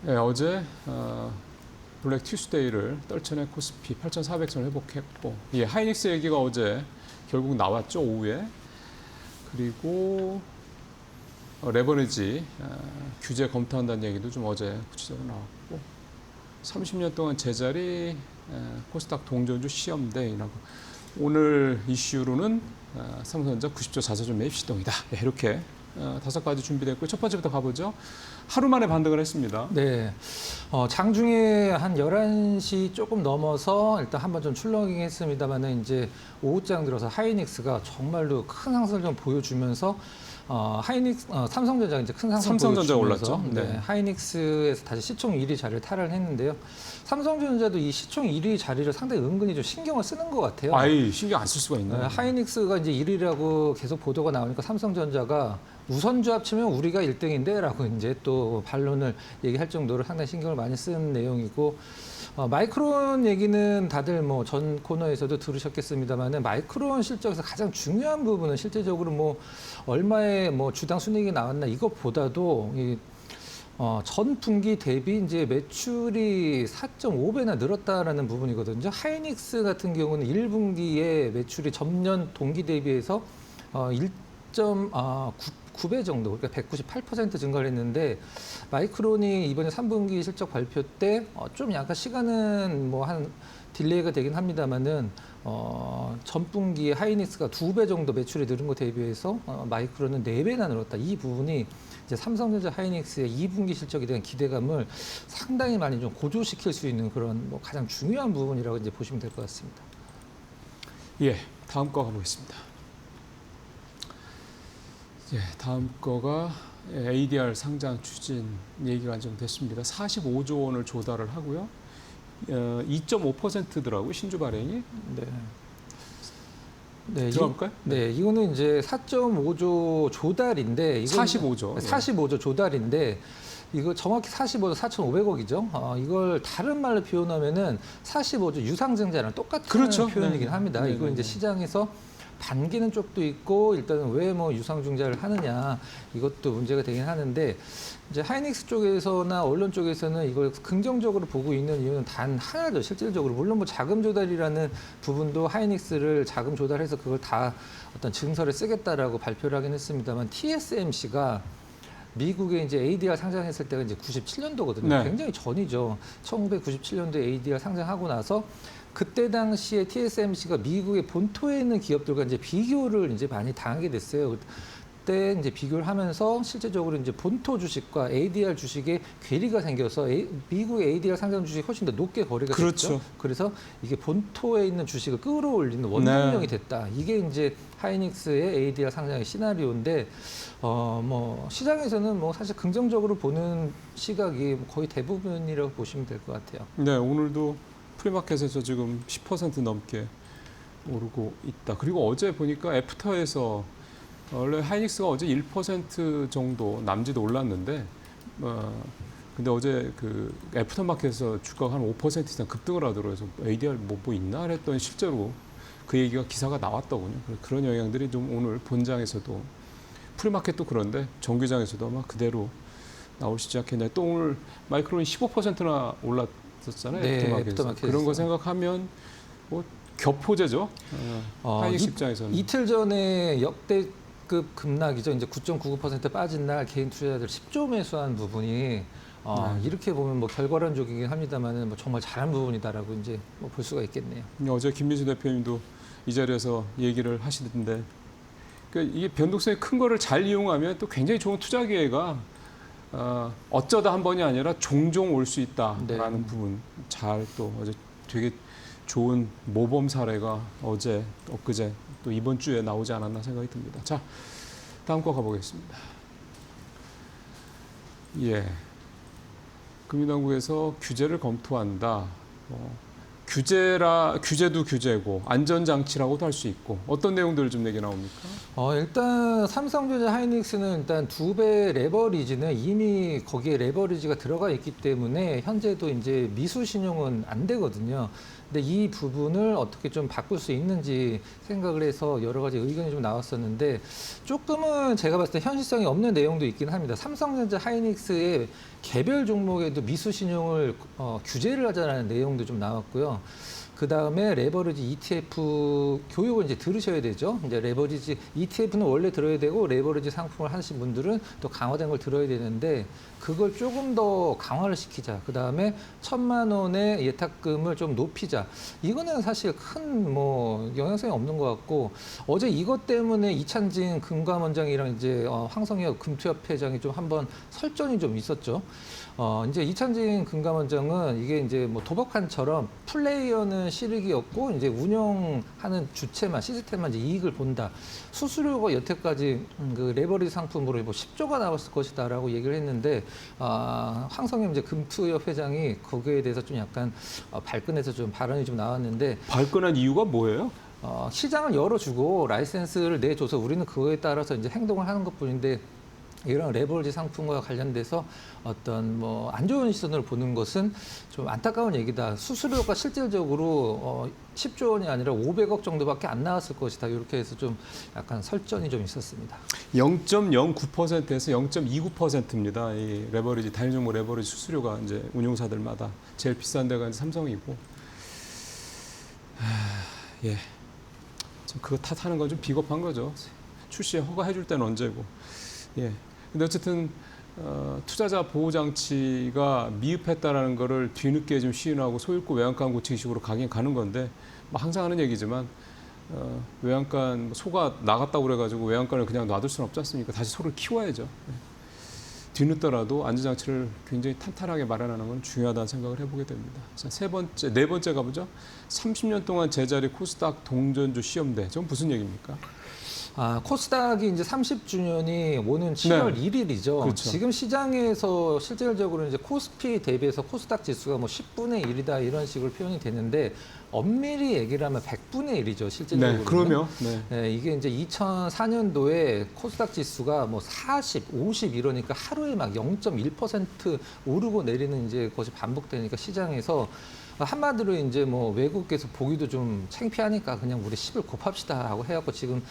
네, 어제 블랙 튜스데이를 떨쳐낸 코스피 8,400선을 회복했고, 예, 하이닉스 얘기가 어제 결국 나왔죠, 오후에. 그리고 레버리지 규제 검토한다는 얘기도 좀 어제 구체적으로 나왔고, 30년 동안 제자리 코스닥 동전주 시험대라고. 오늘 이슈로는 삼성전자 90조 자사주 매입 시동이다. 예, 이렇게 5가지 준비됐고, 첫 번째부터 가보죠. 하루 만에 반등을 했습니다. 네. 장중에 한 11시 조금 넘어서 일단 한번 좀 출렁이긴 했습니다만은 이제 오후장 들어서 하이닉스가 정말로 큰 상승을 좀 보여주면서 삼성전자가 이제 큰 상승을 삼성전자 보여주면서 올랐죠. 네. 하이닉스에서 다시 시총 1위 자리를 탈환했는데요. 삼성전자도 이 시총 1위 자리를 상당히 은근히 좀 신경을 쓰는 것 같아요. 아이, 신경 안 쓸 수가 있나요? 하이닉스가 이제 1위라고 계속 보도가 나오니까 삼성전자가 우선주 합치면 우리가 1등인데라고 이제 또 반론을 얘기할 정도로 상당히 신경을 많이 쓴 내용이고, 마이크론 얘기는 다들 뭐 전 코너에서도 들으셨겠습니다만은 마이크론 실적에서 가장 중요한 부분은 실제적으로 뭐 얼마의 뭐 주당 순이익이 나왔나 이것보다도 전 분기 대비 이제 매출이 4.5배나 늘었다라는 부분이거든요. 하이닉스 같은 경우는 1분기에 매출이 전년 동기 대비해서 1.9배 정도, 그러니까 198% 증가를 했는데, 마이크론이 이번에 3분기 실적 발표 때 좀 약간 시간은 뭐 한 딜레이가 되긴 합니다만은 전분기에 하이닉스가 2배 정도 매출이 늘은 거 대비해서 마이크론은 4배나 늘었다. 이 부분이 이제 삼성전자 하이닉스의 2분기 실적에 대한 기대감을 상당히 많이 좀 고조시킬 수 있는 그런 뭐 가장 중요한 부분이라고 이제 보시면 될 것 같습니다. 예, 다음 거 가보겠습니다. 예, 다음 거가 ADR 상장 추진 얘기가 좀 됐습니다. 45조 원을 조달을 하고요. 2.5%더라고요, 신주 발행이. 네. 네, 들어볼까요? 네, 이거는 이제 4.5조 조달인데, 45조. 45조 조달인데, 이거 정확히 45조 4,500억이죠. 이걸 다른 말로 표현하면은 45조 유상증자랑 똑같은 그렇죠. 표현이긴 네. 합니다. 네, 이거 네, 이제 네. 시장에서 반기는 쪽도 있고, 일단은 왜 뭐 유상증자를 하느냐, 이것도 문제가 되긴 하는데, 이제 하이닉스 쪽에서나 언론 쪽에서는 이걸 긍정적으로 보고 있는 이유는 단 하나죠. 실질적으로 물론 뭐 자금 조달이라는 부분도 하이닉스를 자금 조달해서 그걸 다 어떤 증서를 쓰겠다라고 발표를 하긴 했습니다만, TSMC가 미국에 이제 ADR 상장했을 때가 이제 97년도거든요. 네. 굉장히 전이죠. 1997년도에 ADR 상장하고 나서 그때 당시에 TSMC가 미국의 본토에 있는 기업들과 이제 비교를 이제 많이 당하게 됐어요. 그때 이제 비교를 하면서 실제적으로 이제 본토 주식과 ADR 주식에 괴리가 생겨서 미국의 ADR 상장 주식이 훨씬 더 높게 거래가 그렇죠. 됐죠. 그래서 이게 본토에 있는 주식을 끌어올리는 원동력이 네. 됐다. 이게 이제 하이닉스의 ADR 상장의 시나리오인데, 뭐 시장에서는 뭐 사실 긍정적으로 보는 시각이 거의 대부분이라고 보시면 될 것 같아요. 네, 오늘도 프리마켓에서 지금 10% 넘게 오르고 있다. 그리고 어제 보니까 애프터에서 원래 하이닉스가 어제 1% 정도 남짓 올랐는데, 근데 어제 그 애프터마켓에서 주가가 한 5% 이상 급등을 하더라고요. 그래서 ADR 뭐 있나 했더니 실제로 그 얘기가 기사가 나왔더군요. 그런 영향들이 좀 오늘 본장에서도, 프리마켓도 그런데 정규장에서도 아마 그대로 나올 수 있지 않겠냐. 또 오늘 마이크론이 15%나 올랐었잖아요. 네, 애프터마켓에서. 애프터마켓에서. 그런 거 생각하면 뭐 격포제죠. 하이닉스 입장에서는. 이틀 전에 역대급 급락이죠. 이제 9.99% 빠진 날 개인 투자자들 10조 매수한 부분이 이렇게 보면 뭐 결과론적이긴 합니다만은 뭐 정말 잘한 부분이다라고 이제 뭐 볼 수가 있겠네요. 어제 김민수 대표님도 이 자리에서 얘기를 하시던데, 그러니까 이게 변동성이 큰 거를 잘 이용하면 또 굉장히 좋은 투자 기회가 어쩌다 한 번이 아니라 종종 올 수 있다라는 네. 부분, 잘 또 어제 되게 좋은 모범 사례가 어제, 엊그제 또 이번 주에 나오지 않았나 생각이 듭니다. 자, 다음 거 가보겠습니다. 예, 금융당국에서 규제를 검토한다. 규제도 규제고 안전장치라고도 할 수 있고, 어떤 내용들을 좀 내게 나옵니까? 일단 삼성전자 하이닉스는 일단 2배 레버리지는 이미 거기에 레버리지가 들어가 있기 때문에 현재도 이제 미수 신용은 안 되거든요. 근데 이 부분을 어떻게 좀 바꿀 수 있는지 생각을 해서 여러 가지 의견이 좀 나왔었는데 조금은 제가 봤을 때 현실성이 없는 내용도 있긴 합니다. 삼성전자 하이닉스의 개별 종목에도 미수 신용을 규제를 하자는 내용도 좀 나왔고요. 그 다음에 레버리지 ETF 교육을 이제 들으셔야 되죠. 이제 레버리지 ETF는 원래 들어야 되고 레버리지 상품을 하신 분들은 또 강화된 걸 들어야 되는데 그걸 조금 더 강화를 시키자. 그 다음에 1,000만 원의 예탁금을 좀 높이자. 이거는 사실 큰 뭐 영향성이 없는 것 같고 어제 이것 때문에 이찬진 금감원장이랑 이제 황성혁 금투협 회장이 좀 한번 설전이 좀 있었죠. 이제 이찬진 금감원장은 이게 이제 뭐 도박판처럼 플레이어는 실익이었고 이제 운영하는 주체만 시스템만 이제 이익을 본다. 수수료가 여태까지 그 레버리지 상품으로 뭐 10조가 나왔을 것이다라고 얘기를 했는데 황성현 이제 금투협 회장이 거기에 대해서 좀 약간 발끈해서 좀 발언이 좀 나왔는데 발끈한 이유가 뭐예요? 시장을 열어주고 라이센스를 내줘서 우리는 그거에 따라서 이제 행동을 하는 것뿐인데. 이런 레버리지 상품과 관련돼서 어떤 뭐 안 좋은 시선으로 보는 것은 좀 안타까운 얘기다. 수수료가 실질적으로 10조 원이 아니라 500억 정도밖에 안 나왔을 것이다. 이렇게 해서 좀 약간 설전이 좀 있었습니다. 0.09%에서 0.29%입니다. 이 레버리지 단일 종목 레버리지 수수료가 이제 운용사들마다 제일 비싼 데가 이제 삼성이고, 예, 좀 그거 탓하는 건 좀 비겁한 거죠. 출시에 허가해줄 때는 언제고, 예. 근데 어쨌든 투자자 보호 장치가 미흡했다라는 거를 뒤늦게 좀 시인하고 소유권 외양간 고치기식으로 가긴 가는 건데 뭐 항상 하는 얘기지만 외양간 소가 나갔다고 그래가지고 외양간을 그냥 놔둘 수는 없지 않습니까? 다시 소를 키워야죠. 예. 뒤늦더라도 안전장치를 굉장히 탄탄하게 마련하는 건 중요하다는 생각을 해보게 됩니다. 자, 네 번째 가보죠. 30년 동안 제자리 코스닥 동전주 시험대. 전 무슨 얘기입니까? 코스닥이 이제 30주년이 오는 7월 네. 1일이죠. 그렇죠. 지금 시장에서 실질적으로 이제 코스피 대비해서 코스닥 지수가 뭐 10분의 1이다 이런 식으로 표현이 되는데 엄밀히 얘기를 하면 100분의 1이죠. 실질적으로. 네, 그러면 이게 이제 2004년도에 코스닥 지수가 뭐 40, 50 이러니까 하루에 막 0.1% 오르고 내리는 이제 것이 반복되니까 시장에서 한마디로 이제 뭐 외국에서 보기도 좀 창피하니까 그냥 우리 10을 곱합시다 하고 해갖고 지금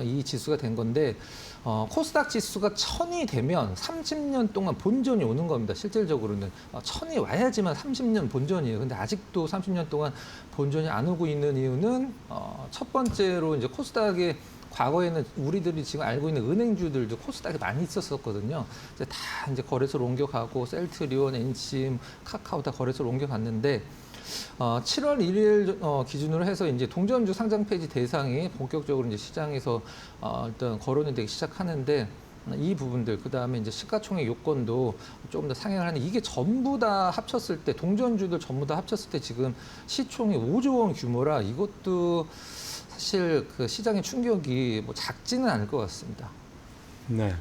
이 지수가 된 건데 코스닥 지수가 1000이 되면 30년 동안 본전이 오는 겁니다. 실질적으로는 1000이 와야지만 30년 본전이에요. 근데 아직도 30년 동안 본전이 안 오고 있는 이유는 첫 번째로 이제 코스닥에 과거에는 우리들이 지금 알고 있는 은행주들도 코스닥에 많이 있었거든요. 이제 거래소로 옮겨가고 셀트리온, 엔심, 카카오 다 거래소로 옮겨갔는데 7월 1일 기준으로 해서 이제 동전주 상장 폐지 대상이 본격적으로 이제 시장에서 일단 거론이 되기 시작하는데 이 부분들 그다음에 이제 시가총액 요건도 조금 더 상향을 하는 이게 전부 다 합쳤을 때 동전주들 전부 다 합쳤을 때 지금 시총이 5조 원 규모라 이것도 사실 그 시장의 충격이 뭐 작지는 않을 것 같습니다. 네.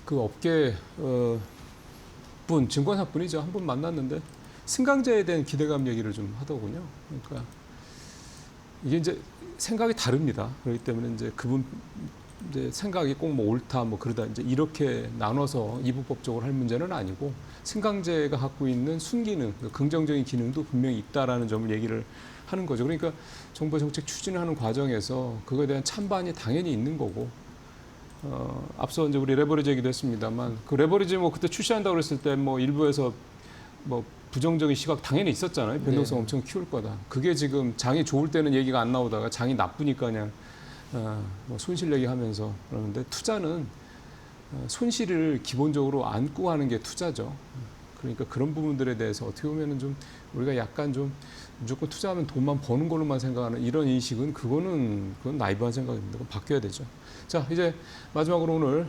그 업계 분 증권사 분이죠. 한 분 만났는데 승강제에 대한 기대감 얘기를 좀 하더군요. 그러니까 이게 이제 생각이 다릅니다. 그렇기 때문에 이제 그분 이제 생각이 꼭 뭐 옳다 뭐 그러다 이제 이렇게 나눠서 이부법적으로 할 문제는 아니고 승강제가 갖고 있는 순기능, 긍정적인 기능도 분명히 있다라는 점을 얘기를 하는 거죠. 그러니까 정부 정책 추진하는 과정에서 그거에 대한 찬반이 당연히 있는 거고 앞서 이제 우리 레버리지 얘기도 했습니다만 그 레버리지 뭐 그때 출시한다고 그랬을 때 뭐 일부에서 뭐 부정적인 시각 당연히 있었잖아요. 변동성 엄청 키울 거다. 그게 지금 장이 좋을 때는 얘기가 안 나오다가 장이 나쁘니까 그냥 뭐 손실 얘기하면서 그러는데 투자는 손실을 기본적으로 안고 하는 게 투자죠. 그러니까 그런 부분들에 대해서 어떻게 보면은 좀 우리가 약간 좀 무조건 투자하면 돈만 버는 걸로만 생각하는 이런 인식은 그건 나이브한 생각입니다. 그건 바뀌어야 되죠. 자, 이제 마지막으로 오늘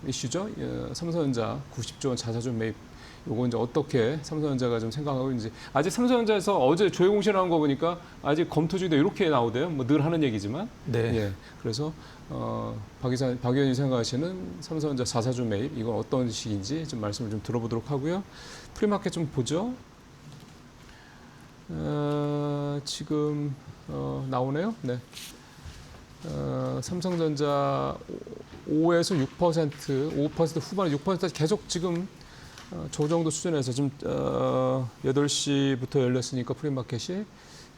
이슈죠. 삼성전자 90조 원 자사주 매입. 요거 이제 어떻게 삼성전자가 좀 생각하고 있는지. 아직 삼성전자에서 어제 조회공시 나온 거 보니까 아직 검토 중인데 이렇게 나오대요. 뭐 늘 하는 얘기지만. 네. 예. 그래서 박 의원이 생각하시는 삼성전자 자사주 매입 이건 어떤 식인지 좀 말씀을 좀 들어보도록 하고요. 프리마켓 좀 보죠. 지금 나오네요. 네. 삼성전자 5에서 6%, 5% 후반에 6% 계속 지금 저 정도 수준에서 지금 8시부터 열렸으니까 프리마켓이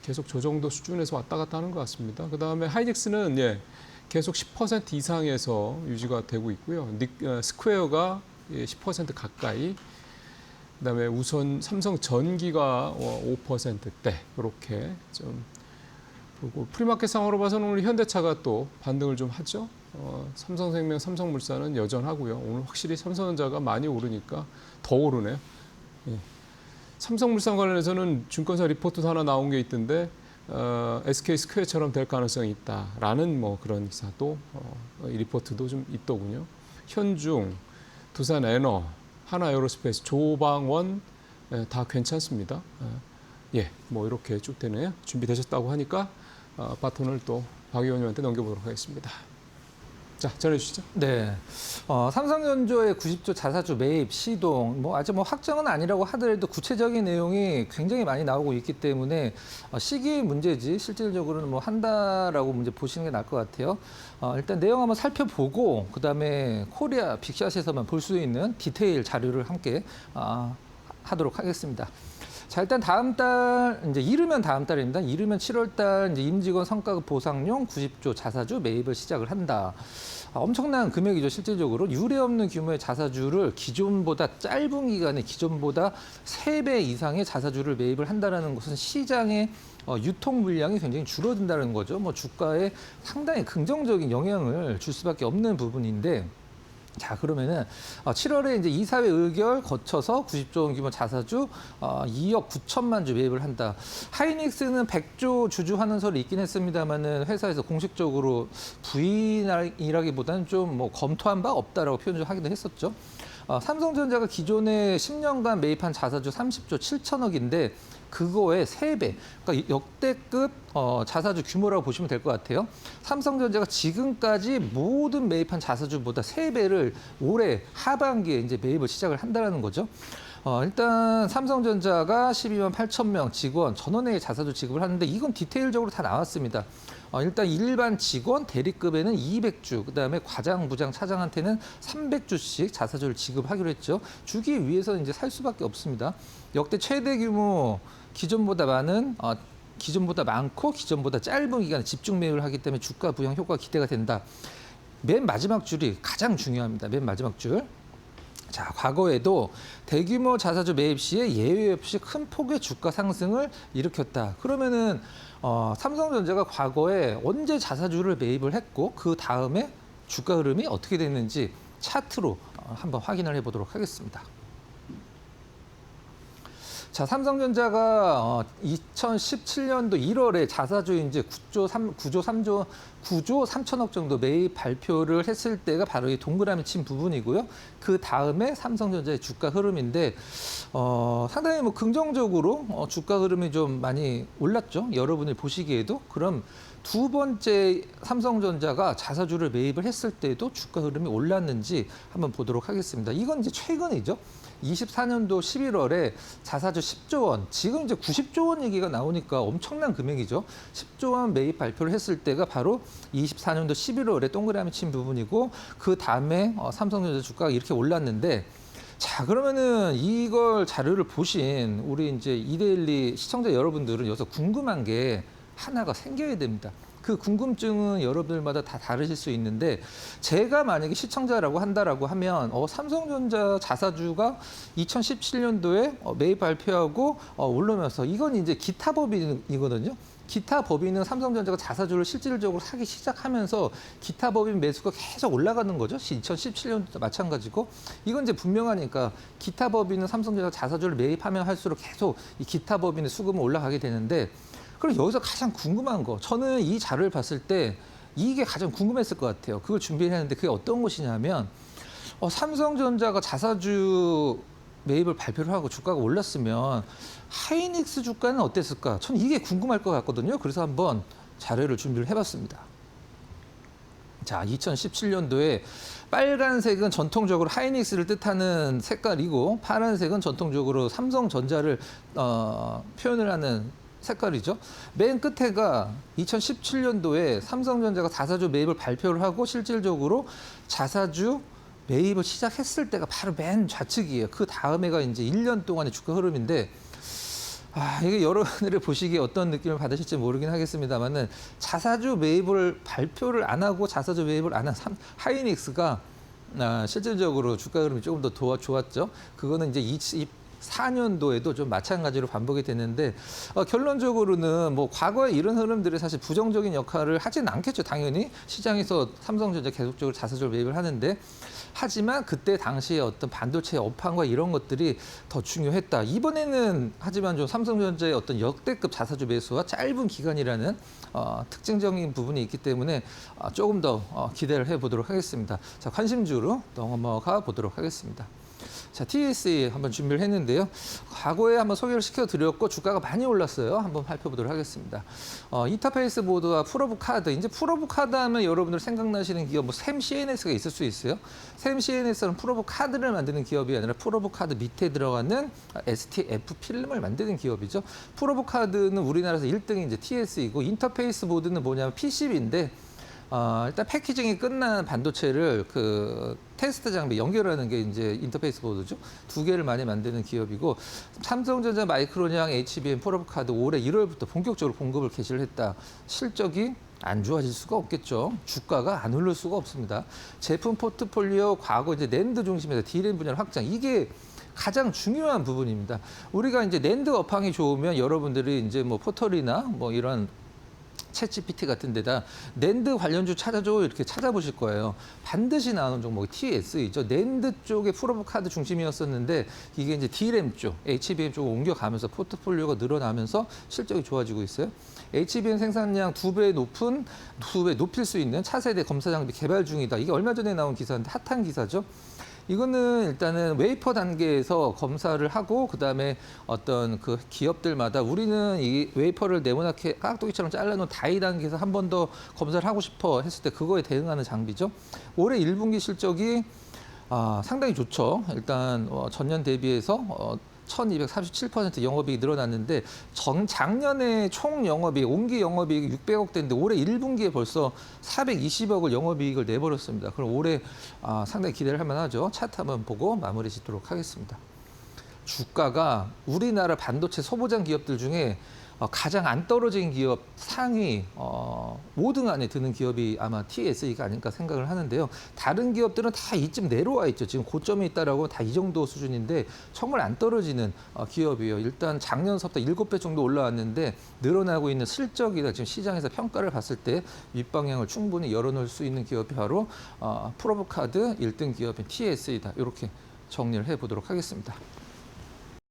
계속 저 정도 수준에서 왔다 갔다 하는 것 같습니다. 그다음에 하이닉스는 계속 10% 이상에서 유지가 되고 있고요. 스퀘어가 10% 가까이, 그다음에 우선 삼성전기가 5%대 그렇게 좀 보고, 프리마켓 상으로 봐서는 오늘 현대차가 또 반등을 좀 하죠. 삼성생명, 삼성물산은 여전하고요. 오늘 확실히 삼성전자가 많이 오르니까 더 오르네요. 예. 삼성물산 관련해서는 증권사 리포트도 하나 나온 게 있던데 SK 스퀘어처럼 될 가능성이 있다라는 뭐 그런 기사도 이 리포트도 좀 있더군요. 현중, 두산에너, 하나에어로스페이스, 조방원 다 괜찮습니다. 뭐 이렇게 쭉 되네요. 준비되셨다고 하니까 바톤을 또 박 의원님한테 넘겨보도록 하겠습니다. 자, 전해주시죠. 네, 삼성전조의 90조 자사주 매입 시동, 아직 확정은 아니라고 하더라도 구체적인 내용이 굉장히 많이 나오고 있기 때문에 시기 문제지 실질적으로는 한다라고 문제 보시는 게 나을 것 같아요. 일단 내용 한번 살펴보고 그다음에 코리아 빅샷에서만 볼 수 있는 디테일 자료를 함께 하도록 하겠습니다. 자, 일단 다음 달, 이제 이르면 다음 달입니다. 이르면 7월 달 이제 임직원 성과급 보상용 90조 자사주 매입을 시작을 한다. 엄청난 금액이죠, 실질적으로. 유례 없는 규모의 자사주를 기존보다 짧은 기간에 기존보다 3배 이상의 자사주를 매입을 한다는 것은 시장의 유통 물량이 굉장히 줄어든다는 거죠. 주가에 상당히 긍정적인 영향을 줄 수밖에 없는 부분인데, 자, 그러면은 7월에 이제 이사회 의결 거쳐서 90조 원 규모 자사주 2억 9천만 주 매입을 한다. 하이닉스는 100조 주주 환원설이 있긴 했습니다만은 회사에서 공식적으로 부인이라기보다는 좀 검토한 바 없다라고 표현을 하기도 했었죠. 삼성전자가 기존에 10년간 매입한 자사주 30조 7천억인데 그거의 3배, 그러니까 역대급 자사주 규모라고 보시면 될 것 같아요. 삼성전자가 지금까지 모든 매입한 자사주보다 3배를 올해 하반기에 이제 매입을 시작을 한다는 거죠. 일단 삼성전자가 12만 8천 명 직원 전원의 자사주 지급을 하는데 이건 디테일적으로 다 나왔습니다. 일단 일반 직원 대리급에는 200주, 그다음에 과장, 부장, 차장한테는 300주씩 자사주를 지급하기로 했죠. 주기 위해서 이제 살 수밖에 없습니다. 역대 최대 규모, 기존보다 많고 기존보다 짧은 기간에 집중 매입을 하기 때문에 주가 부양 효과가 기대가 된다. 맨 마지막 줄이 가장 중요합니다. 맨 마지막 줄. 자, 과거에도 대규모 자사주 매입 시에 예외 없이 큰 폭의 주가 상승을 일으켰다. 그러면은 삼성전자가 과거에 언제 자사주를 매입을 했고 그 다음에 주가 흐름이 어떻게 됐는지 차트로 한번 확인을 해보도록 하겠습니다. 자, 삼성전자가 2017년도 1월에 자사주 이제 9조 3천억 정도 매입 발표를 했을 때가 바로 이 동그라미 친 부분이고요. 그 다음에 삼성전자의 주가 흐름인데 상당히 긍정적으로 주가 흐름이 좀 많이 올랐죠. 여러분이 보시기에도. 그럼 두 번째 삼성전자가 자사주를 매입을 했을 때도 주가 흐름이 올랐는지 한번 보도록 하겠습니다. 이건 이제 최근이죠. 24년도 11월에 자사주 10조 원, 지금 이제 90조 원 얘기가 나오니까 엄청난 금액이죠. 10조 원 매입 발표를 했을 때가 바로 24년도 11월에 동그라미 친 부분이고 그 다음에 삼성전자 주가가 이렇게 올랐는데, 자, 그러면은 이걸 자료를 보신 우리 이제 이데일리 시청자 여러분들은 여기서 궁금한 게 하나가 생겨야 됩니다. 그 궁금증은 여러분들마다 다 다르실 수 있는데, 제가 만약에 시청자라고 한다라고 하면 삼성전자 자사주가 2017년도에 매입 발표하고 오르면서 이건 이제 기타 법인이거든요. 기타 법인은 삼성전자가 자사주를 실질적으로 사기 시작하면서 기타 법인 매수가 계속 올라가는 거죠. 2017년도 마찬가지고. 이건 이제 분명하니까 기타 법인은 삼성전자 자사주를 매입하면 할수록 계속 이 기타 법인의 수급은 올라가게 되는데, 그럼 여기서 가장 궁금한 거, 저는 이 자료를 봤을 때 이게 가장 궁금했을 것 같아요. 그걸 준비했는데 그게 어떤 것이냐면 삼성전자가 자사주 매입을 발표를 하고 주가가 올랐으면 하이닉스 주가는 어땠을까? 저는 이게 궁금할 것 같거든요. 그래서 한번 자료를 준비를 해봤습니다. 자, 2017년도에 빨간색은 전통적으로 하이닉스를 뜻하는 색깔이고 파란색은 전통적으로 삼성전자를 표현을 하는 색깔이죠. 맨 끝에가 2017년도에 삼성전자가 자사주 매입을 발표를 하고 실질적으로 자사주 매입을 시작했을 때가 바로 맨 좌측이에요. 그 다음에가 이제 1년 동안의 주가 흐름인데 이게 여러분들이 보시기에 어떤 느낌을 받으실지 모르긴 하겠습니다만은 자사주 매입을 발표를 안 하고 자사주 매입을 안 한 하이닉스가 실질적으로 주가 흐름이 조금 더 좋았죠. 그거는 이제 24년도에도 좀 마찬가지로 반복이 됐는데 결론적으로는 뭐 과거에 이런 흐름들이 사실 부정적인 역할을 하진 않겠죠. 당연히 시장에서 삼성전자 계속적으로 자사주를 매입을 하는데 하지만 그때 당시에 어떤 반도체 업황과 이런 것들이 더 중요했다. 이번에는 하지만 좀 삼성전자의 어떤 역대급 자사주 매수와 짧은 기간이라는 특징적인 부분이 있기 때문에 조금 더 기대를 해보도록 하겠습니다. 자, 관심주로 넘어가 보도록 하겠습니다. 자, TSE 한번 준비를 했는데요. 과거에 한번 소개를 시켜드렸고 주가가 많이 올랐어요. 한번 살펴보도록 하겠습니다. 인터페이스 보드와 풀오브 카드. 이제 풀오브 카드 하면 여러분들 생각나시는 기업 뭐 샘 CNS가 있을 수 있어요. 샘 CNS는 풀오브 카드를 만드는 기업이 아니라 풀오브 카드 밑에 들어가는 STF 필름을 만드는 기업이죠. 풀오브 카드는 우리나라에서 1등이 이제 TSE고 인터페이스 보드는 뭐냐면 PCB인데 일단 패키징이 끝난 반도체를 그 테스트 장비 연결하는 게 이제 인터페이스 보드죠. 두 개를 많이 만드는 기업이고 삼성전자, 마이크론이랑 HBM, 풀오브카드 올해 1월부터 본격적으로 공급을 개시를 했다. 실적이 안 좋아질 수가 없겠죠. 주가가 안 오를 수가 없습니다. 제품 포트폴리오 과거 이제 낸드 중심에서 D램 분야를 확장 이게 가장 중요한 부분입니다. 우리가 이제 낸드 업황이 좋으면 여러분들이 이제 뭐 포털이나 뭐 이런 챗GPT 같은 데다 낸드 관련주 찾아줘 이렇게 찾아보실 거예요. 반드시 나오는 종목이 TSE죠. 낸드 쪽에 풀오브 카드 중심이었었는데 이게 이제 D램 쪽, HBM 쪽으로 옮겨가면서 포트폴리오가 늘어나면서 실적이 좋아지고 있어요. HBM 생산량 2배 높일 수 있는 차세대 검사 장비 개발 중이다. 이게 얼마 전에 나온 기사인데 핫한 기사죠. 이거는 일단은 웨이퍼 단계에서 검사를 하고 그다음에 어떤 그 기업들마다 우리는 이 웨이퍼를 네모나게 깍두기처럼 잘라놓은 다이 단계에서 한 번 더 검사를 하고 싶어 했을 때 그거에 대응하는 장비죠. 올해 1분기 실적이 상당히 좋죠. 일단 전년 대비해서 1237% 영업이익이 늘어났는데 작년에 총 영업이익, 온기 영업이익이 600억대인데 올해 1분기에 벌써 420억을 영업이익을 내버렸습니다. 그럼 올해 상당히 기대를 할 만하죠. 차트 한번 보고 마무리 짓도록 하겠습니다. 주가가 우리나라 반도체 소보장 기업들 중에 가장 안 떨어진 기업 상위 5등 안에 드는 기업이 아마 TSE가 아닐까 생각을 하는데요. 다른 기업들은 다 이쯤 내려와 있죠. 지금 고점에 있다라고 다 이 정도 수준인데 정말 안 떨어지는 기업이에요. 일단 작년서부터 7배 정도 올라왔는데 늘어나고 있는 실적이나 지금 시장에서 평가를 봤을 때 윗방향을 충분히 열어놓을 수 있는 기업이 바로 풀오브 카드 1등 기업인 TSE다. 이렇게 정리를 해보도록 하겠습니다.